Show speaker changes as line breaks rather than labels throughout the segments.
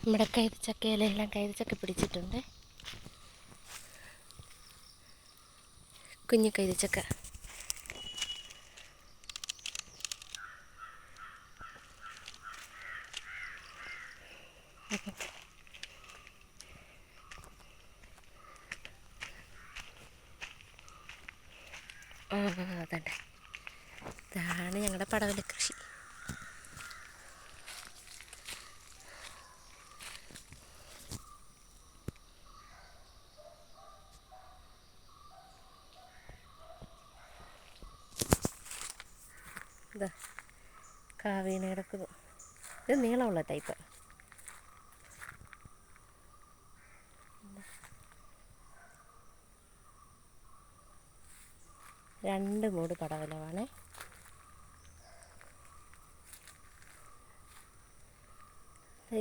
നമ്മുടെ കൈതച്ചക്കയിലെല്ലാം കൈതച്ചക്ക പിടിച്ചിട്ടുണ്ട്. കുഞ്ഞു കൈതച്ചക്ക. അതന്നെ, ഇതാണ് ഞങ്ങളുടെ പടവല കൃഷി. ഇതാ കാവീണ് കിടക്കുന്നു. ഇത് നീളമുള്ള ടൈപ്പ്. രണ്ട് മൂട് പടവലമാണ്.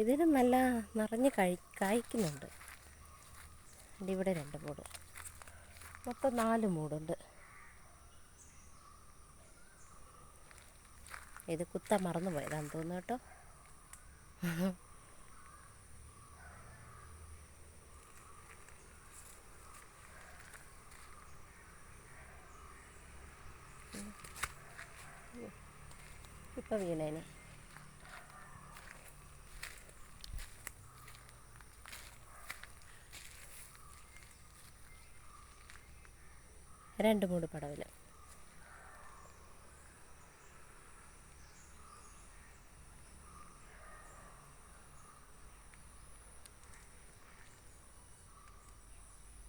ഇതിന് നല്ല നിറഞ്ഞ് കായ്ക്കുന്നുണ്ട്. ഇവിടെ രണ്ട് മൂട്, മൊത്തം 4 മൂടുണ്ട്. ഇത് കുത്താൻ മറന്നു പോയതാന്ന് തോന്നുന്നു കേട്ടോ. ഇപ്പം വീണേനെ. രണ്ട് മൂട് പടവലം.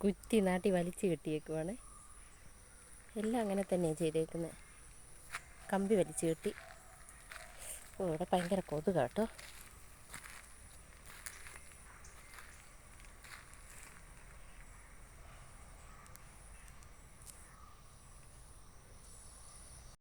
കുറ്റി നാട്ടി വലിച്ചു കെട്ടിയേക്കുവാണ്. എല്ലാം അങ്ങനെ തന്നെയാണ് ചെയ്തേക്കുന്നത്. കമ്പി വലിച്ചു കെട്ടി. ഇവിടെ ഭയങ്കര കൊതുകാട്ടോ.